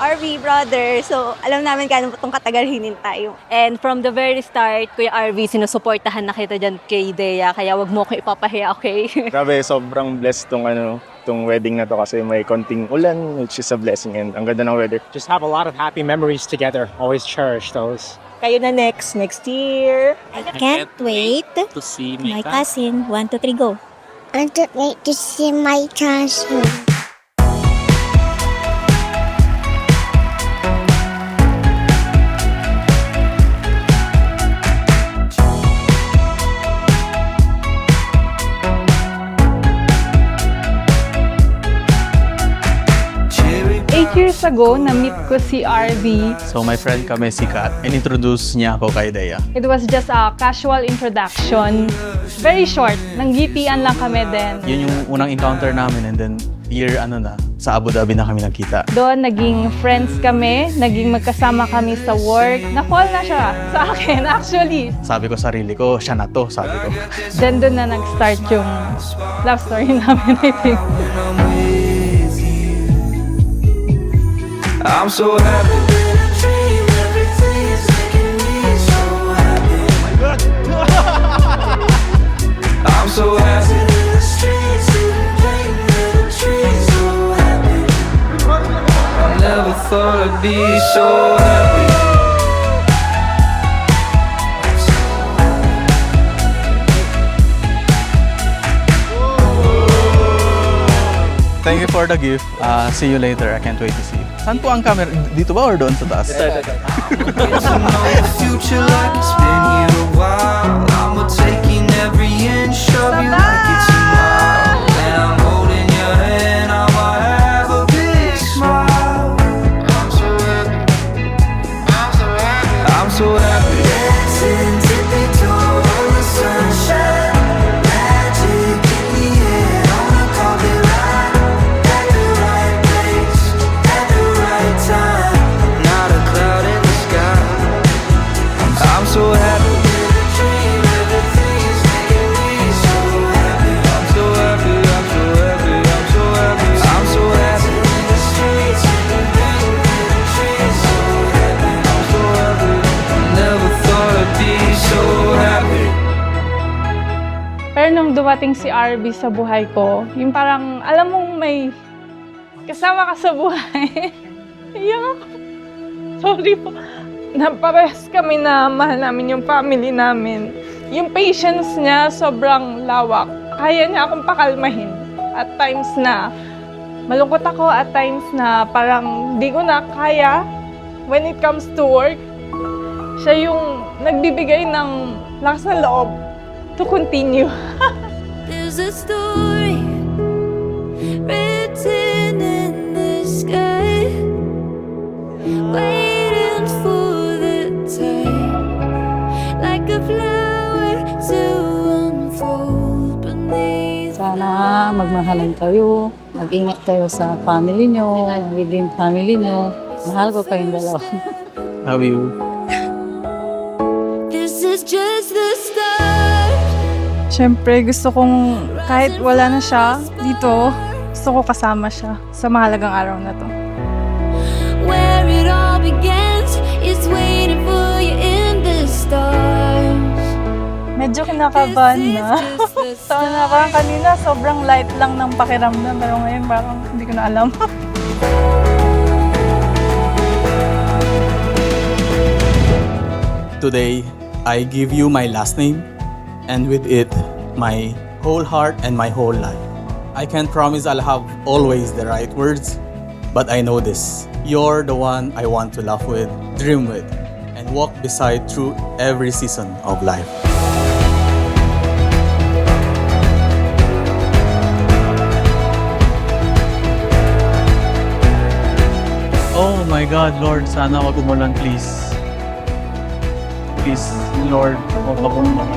RV, brother. So, alam namin kano itong katagal hinintay. And from the very start, Kuya RV, sinusuportahan na kita dyan kay Dea, kaya wag mo ko ipapahiya, okay? Grabe, sobrang blessed tong wedding na to kasi may konting ulan, which is a blessing, and ang ganda ng weather. Just have a lot of happy memories together. Always cherish those. Kayo na next year. I can't wait to see my cousin. 1, 2, 3, go. I can't wait to see my cousin. Years ago, na-meet ko si RV. So my friend kami si Kat, and-introduce niya ako kay Dea. It was just a casual introduction. Very short. Nanggitian lang kami din. Yun yung unang encounter namin, and then sa Abu Dhabi na kami nagkita. Doon, naging friends kami. Naging magkasama kami sa work. Na-fall na siya sa akin, actually. Sabi ko sarili ko, siya na to, sabi ko. Then doon na nag-start yung love story namin, I think. I'm so happy. I'm so happy. I never thought I'd be so happy. Thank you for the gift. See you later. I can't wait to see you. Saan po ang camera? Dito ba or doon sa taas? The future like it's been here a while. I'm taking every inch of you like it's a mile. And I'm holding your hand, I'ma have a big smile. I'm so happy. I'm so happy. I'm so happy. Dancing tippy toe on the sunshine. Magic in the air on a carpet ride. At the right place, at the right time. Not a cloud in the sky. I'm so happy. I'm so happy. I'm so happy. I'm so happy. I'm so happy. I'm so happy. Never thought I'd be so happy. Pero nung dumating si RV sa buhay ko, yung parang, alam mong may kasama ka sa buhay. Iyak ako. Sorry po. Naparehas kami na mahal namin yung family namin. Yung patience niya sobrang lawak. Kaya niya akong pakalmahin. At times na malungkot ako, at times na parang di ko na kaya. When it comes to work, siya yung nagbibigay ng lakas ng loob to continue. There's a story written in the sky, waiting for the time, like a flower to unfold beneath. Sana magmahalan kayo, mag-ingat kayo sa family nyo, within family nyo. Mahal ko kayong dalawa. Love you. This is just the start. Siyempre, gusto kong kahit wala na siya dito, gusto ko kasama siya sa mahalagang araw na to. Where it all begins is waiting for you in the stars. Medyo kinakabahan na. Taon na parang kanina, sobrang light lang ng pakiramdam. Pero ngayon parang hindi ko na alam. Today, I give you my last name, and with it, my whole heart and my whole life. I can't promise I'll have always the right words, but I know this. You're the one I want to laugh with, dream with, and walk beside through every season of life. Oh my God, Lord, sana wag umulan, please. Please, Lord, wag umulan.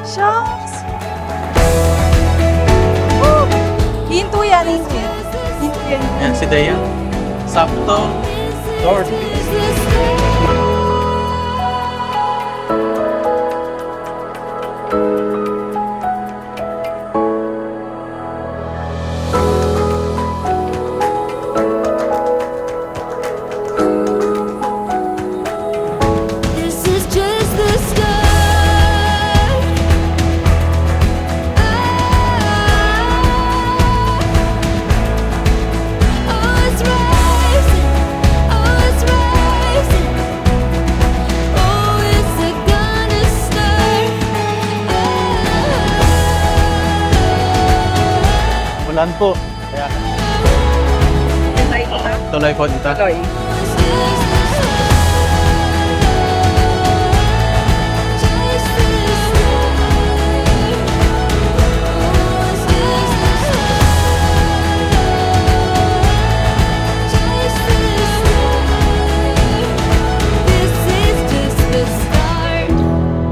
Shucks! Woo! Hinto yan, hinto. Hinto yan. Yan si Dea. Sakto. Lord, please. Ulan po. Kaya... Tuloy po dito.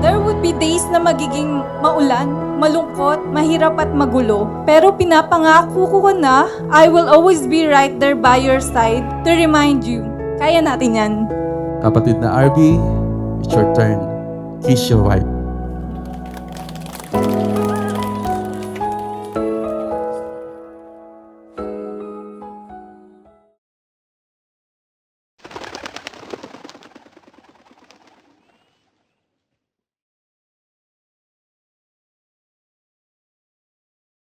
There would be days na magiging maulan, malungkot, mahirap at magulo. Pero pinapangako ko na I will always be right there by your side to remind you. Kaya natin yan. Kapatid na RB, it's your turn. Kiss your wife.